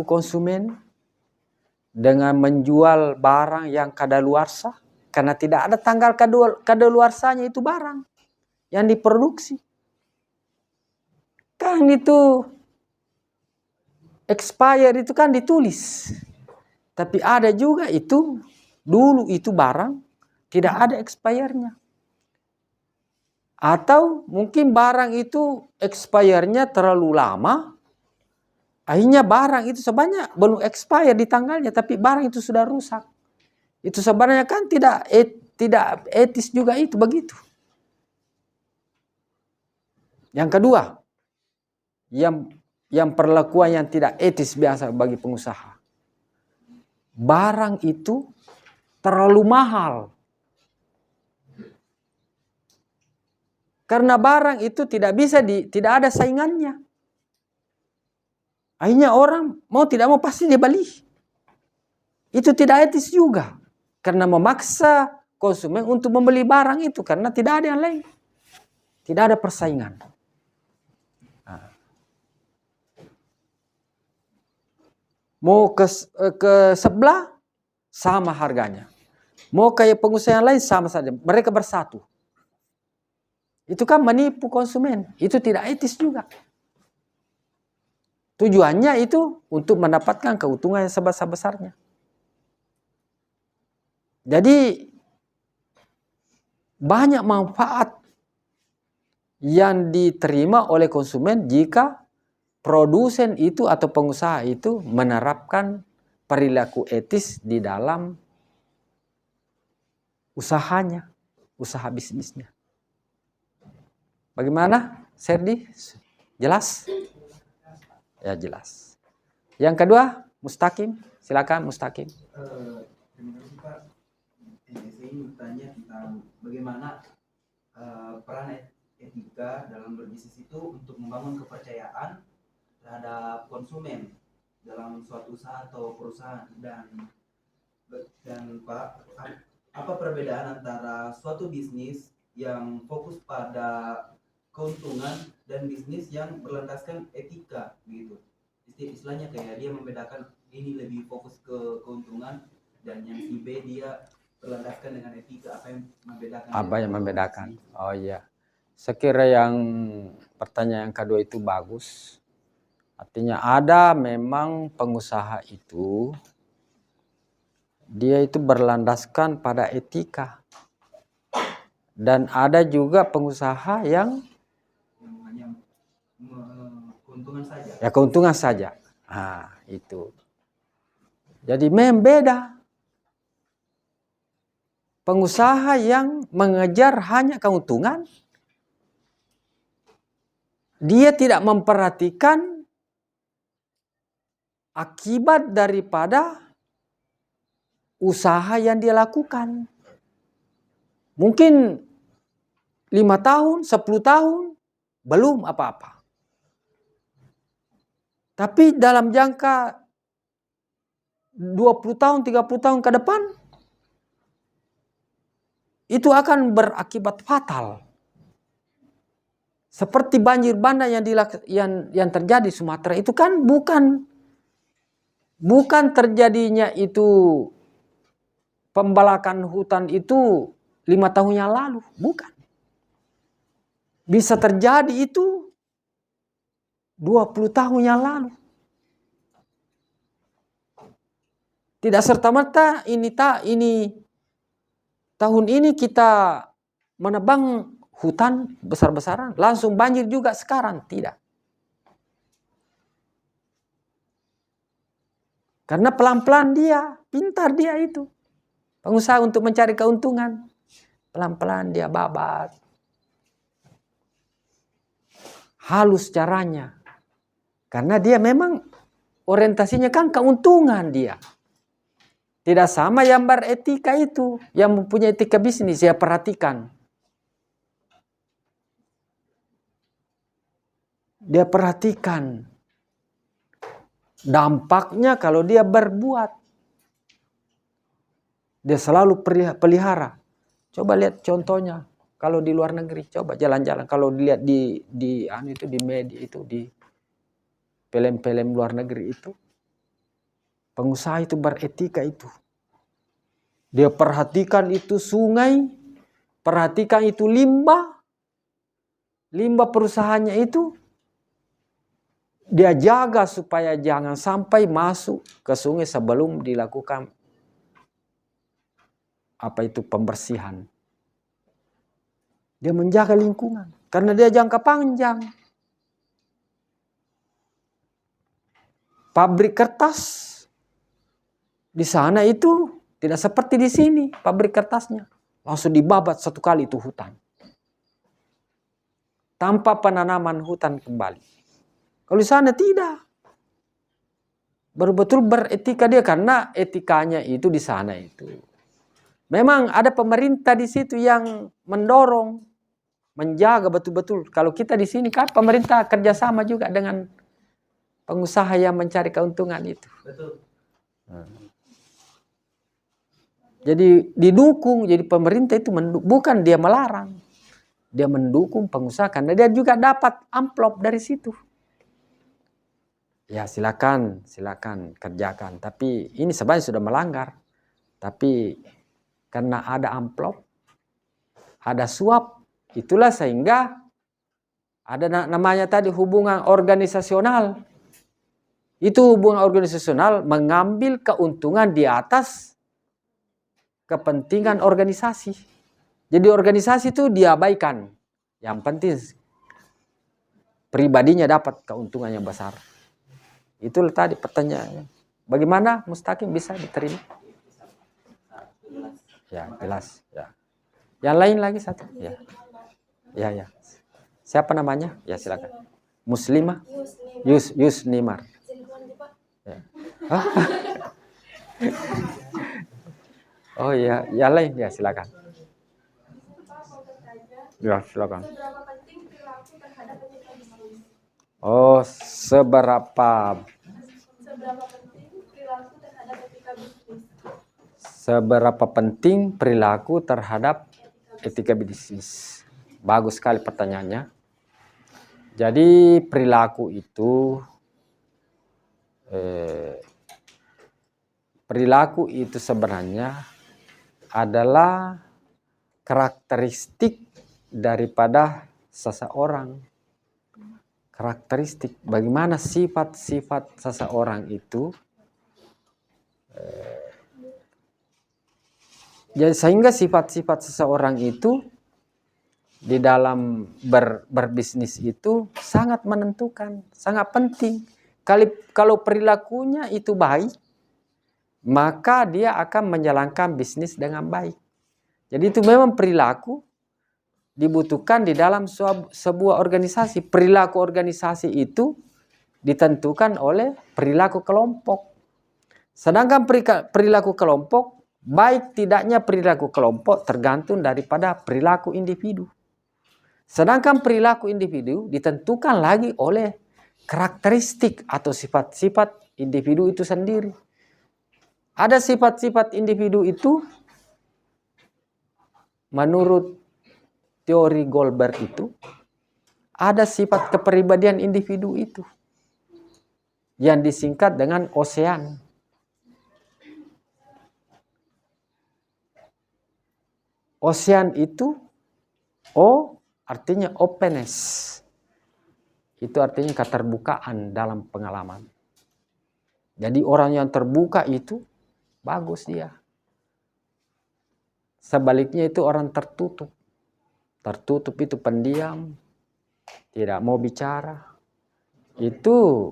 Speaker 1: konsumen dengan menjual barang yang kadaluarsa, karena tidak ada tanggal kadaluarsanya itu barang yang diproduksi. Kan itu expired itu kan ditulis. Tapi ada juga itu dulu itu barang tidak ada expirednya. Atau mungkin barang itu expirednya terlalu lama. Akhirnya barang itu sebenarnya belum expired di tanggalnya, tapi barang itu sudah rusak. Itu sebenarnya kan tidak etis juga itu begitu. Yang kedua, yang perlakuan yang tidak etis biasa bagi pengusaha. Barang itu terlalu mahal. Karena barang itu tidak ada saingannya. Akhirnya orang mau tidak mau pasti dia beli. Itu tidak etis juga. Karena memaksa konsumen untuk membeli barang itu karena tidak ada yang lain. Tidak ada persaingan. Mau ke sebelah sama harganya. Mau kayak pengusaha yang lain sama saja. Mereka bersatu. Itu kan menipu konsumen. Itu tidak etis juga. Tujuannya itu untuk mendapatkan keuntungan yang sebesar-besarnya. Jadi banyak manfaat yang diterima oleh konsumen jika produsen itu atau pengusaha itu menerapkan perilaku etis di dalam usahanya, usaha bisnisnya. Bagaimana, Serdi? Jelas? Ya, jelas. Yang kedua, Mustaqim. Silakan, Mustaqim.
Speaker 4: Terima kasih, Pak. Saya ingin bertanya tentang bagaimana peran etika dalam berbisnis itu untuk membangun kepercayaan terhadap konsumen dalam suatu usaha atau perusahaan, dan Pak, apa perbedaan antara suatu bisnis yang fokus pada keuntungan dan bisnis yang berlandaskan etika gitu. Istilahnya kayak dia membedakan ini lebih fokus ke keuntungan dan yang si B dia berlandaskan dengan etika. Apa yang membedakan?
Speaker 1: Oh iya. Sekira yang pertanyaan yang kedua itu bagus. Artinya ada memang pengusaha itu dia itu berlandaskan pada etika. Dan ada juga pengusaha yang
Speaker 4: hanya keuntungan saja.
Speaker 1: Ya keuntungan saja. Nah, itu. Jadi membeda. Pengusaha yang mengejar hanya keuntungan, dia tidak memperhatikan akibat daripada usaha yang dia lakukan. Mungkin 5 tahun, 10 tahun, belum apa-apa. Tapi dalam jangka 20 tahun, 30 tahun ke depan, itu akan berakibat fatal. Seperti banjir bandang yang terjadi di Sumatera itu kan bukan terjadinya itu pembalakan hutan itu 5 tahun yang lalu, bukan. Bisa terjadi itu 20 tahun yang lalu. Tidak serta-merta ini tahun ini kita menebang hutan besar-besaran, langsung banjir juga sekarang. Tidak. Karena pelan-pelan dia, pintar dia itu. Pengusaha untuk mencari keuntungan. Pelan-pelan dia babat. Halus caranya. Karena dia memang orientasinya kan keuntungan dia. Tidak sama yang beretika itu. Yang mempunyai etika bisnis, ya perhatikan. Dia perhatikan dampaknya kalau dia berbuat. Dia selalu pelihara. Coba lihat contohnya. Kalau di luar negeri, coba jalan-jalan. Kalau dilihat di media itu, di film-film luar negeri itu, pengusaha itu beretika itu. Dia perhatikan itu sungai, perhatikan itu limbah perusahaannya itu. Dia jaga supaya jangan sampai masuk ke sungai sebelum dilakukan pembersihan. Dia menjaga lingkungan karena dia jangka panjang. Pabrik kertas di sana itu tidak seperti di sini pabrik kertasnya. Langsung dibabat satu kali itu hutan. Tanpa penanaman hutan kembali. Kalau di sana tidak. Betul-betul beretika dia karena etikanya itu di sana itu. Memang ada pemerintah di situ yang mendorong, menjaga betul-betul. Kalau kita di sini kan pemerintah kerjasama juga dengan pengusaha yang mencari keuntungan itu.
Speaker 4: Betul.
Speaker 1: Jadi didukung, jadi pemerintah itu bukan dia melarang. Dia mendukung pengusaha karena dia juga dapat amplop dari situ. Ya silakan kerjakan. Tapi ini sebenarnya sudah melanggar. Tapi karena ada amplop, ada suap, itulah sehingga ada namanya tadi hubungan organisasional. Itu hubungan organisasional mengambil keuntungan di atas kepentingan organisasi. Jadi organisasi itu diabaikan. Yang penting pribadinya dapat keuntungan yang besar. Itulah tadi pertanyaannya. Bagaimana Mustaqim bisa diterima? Ya, jelas. Ya. Yang lain lagi satu. Ya. Ya. Siapa namanya? Ya, silakan. Muslimah? Yusnimar. Ya. Oh iya, yang lain ya silakan. Ya, silakan. Oh, seberapa penting perilaku terhadap etika bisnis? Bagus sekali pertanyaannya. Jadi perilaku itu sebenarnya adalah karakteristik daripada seseorang. Karakteristik bagaimana sifat-sifat seseorang itu. Jadi sehingga sifat-sifat seseorang itu di dalam berbisnis itu sangat menentukan, sangat penting. Kalau perilakunya itu baik, maka dia akan menjalankan bisnis dengan baik. Jadi itu memang perilaku dibutuhkan di dalam sebuah organisasi. Perilaku organisasi itu ditentukan oleh perilaku kelompok. Sedangkan perilaku kelompok, baik tidaknya perilaku kelompok tergantung daripada perilaku individu. Sedangkan perilaku individu ditentukan lagi oleh karakteristik atau sifat-sifat individu itu sendiri. Ada sifat-sifat individu itu menurut teori Goldberg itu ada sifat kepribadian individu itu yang disingkat dengan osean. Osean itu O artinya openness. Itu artinya keterbukaan dalam pengalaman. Jadi orang yang terbuka itu bagus dia. Sebaliknya itu orang tertutup. Tertutup itu pendiam, tidak mau bicara. Itu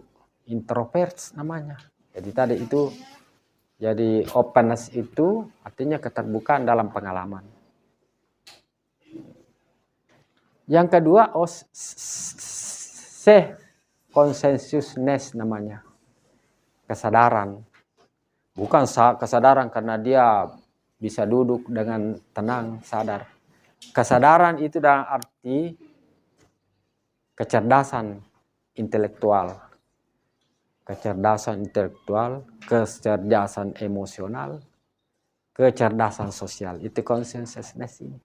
Speaker 1: introvert namanya. Jadi tadi itu, jadi openness itu artinya keterbukaan dalam pengalaman. Yang kedua, consciousness namanya. Kesadaran. Bukan kesadaran karena dia bisa duduk dengan tenang, sadar. Kesadaran itu dalam arti kecerdasan intelektual. Kecerdasan intelektual, kecerdasan emosional, kecerdasan sosial. Itu consciousness ini.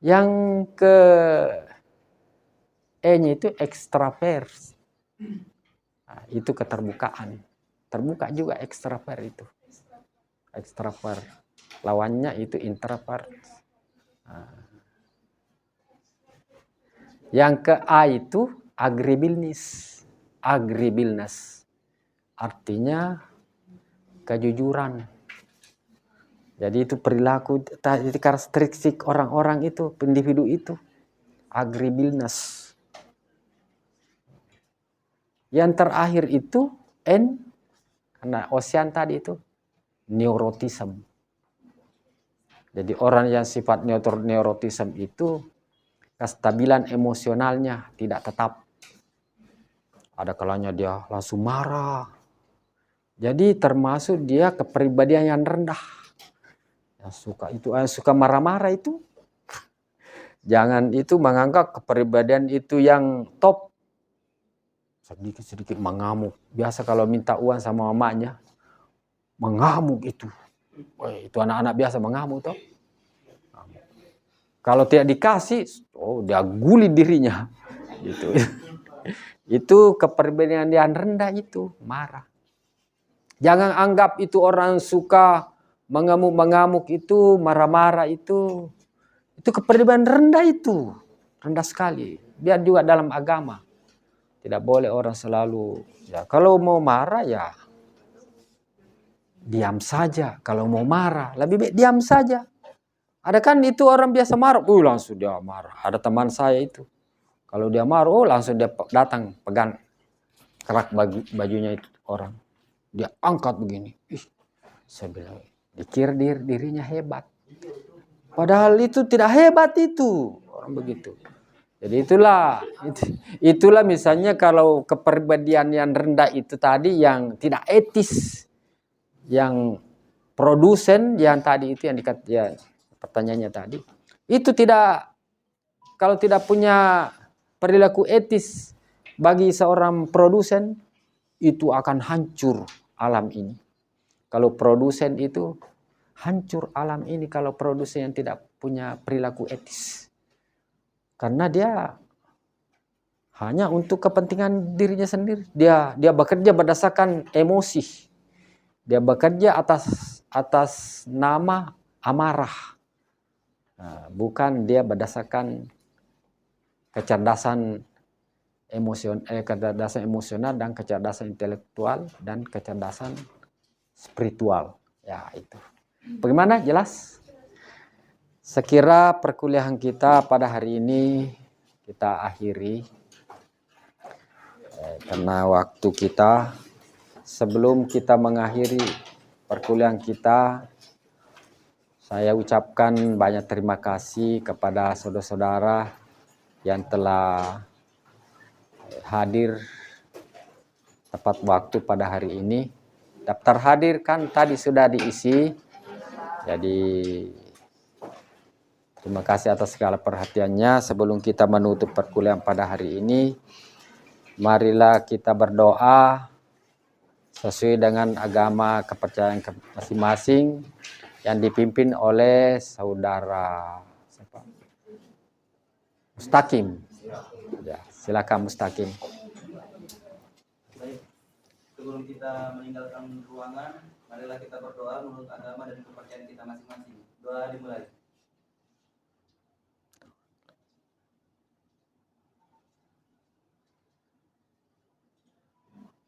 Speaker 1: Yang ke E-nya itu extravert. Nah, itu keterbukaan. Terbuka juga extravert itu. Extravert. Lawannya itu introvert. Nah. Yang ke A itu agreeableness. Agreeableness. Artinya kejujuran. Jadi itu perilaku, jadi karakteristik orang-orang itu, individu itu. Agreeableness. Yang terakhir itu N, karena Ocean tadi itu neurotism. Jadi orang yang sifat neurotism itu kestabilan emosionalnya tidak tetap. Ada kalanya dia langsung marah. Jadi termasuk dia kepribadian yang rendah. Yang suka marah-marah itu. Jangan itu menganggap kepribadian itu yang top. Sedikit-sedikit mengamuk. Biasa kalau minta uang sama mamanya, mengamuk itu. Itu anak-anak biasa mengamuk toh. Kalau tidak dikasih, dia guli dirinya. Gitu. Itu kepribadian yang rendah itu, marah. Jangan anggap itu orang suka mengamuk-mengamuk itu, marah-marah itu kepribadian rendah itu. Rendah sekali. Biar juga dalam agama. Tidak boleh orang selalu, ya kalau mau marah ya diam saja. Kalau mau marah, lebih baik diam saja. Ada kan itu orang biasa marah, langsung dia marah. Ada teman saya itu, kalau dia marah, langsung dia datang, pegang kerak bajunya itu orang. Dia angkat begini. Saya bilang, dikira dirinya hebat. Padahal itu tidak hebat itu, orang begitu. Jadi itulah misalnya kalau kepribadian yang rendah itu tadi yang tidak etis, yang produsen yang tadi itu yang ya, pertanyaannya tadi, itu tidak, kalau tidak punya perilaku etis bagi seorang produsen, itu akan hancur alam ini. Kalau produsen itu hancur alam ini kalau produsen yang tidak punya perilaku etis. Karena dia hanya untuk kepentingan dirinya sendiri. Dia bekerja berdasarkan emosi. Dia bekerja atas nama amarah. Nah, bukan dia berdasarkan kecerdasan emosional dan kecerdasan intelektual dan kecerdasan spiritual. Ya, itu. Bagaimana? Jelas? Sekira perkuliahan kita pada hari ini kita akhiri. Karena waktu kita, sebelum kita mengakhiri perkuliahan kita, saya ucapkan banyak terima kasih kepada saudara-saudara yang telah hadir tepat waktu pada hari ini. Daftar hadir kan tadi sudah diisi. Jadi terima kasih atas segala perhatiannya. Sebelum kita menutup perkuliahan pada hari ini, marilah kita berdoa sesuai dengan agama kepercayaan masing-masing yang dipimpin oleh saudara Mustaqim. Ya, silakan Mustaqim.
Speaker 4: Baik, sebelum kita meninggalkan ruangan, marilah kita berdoa menurut agama dan kepercayaan kita masing-masing. Doa dimulai.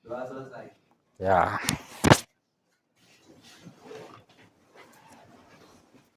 Speaker 4: Doa selesai.
Speaker 1: Ya.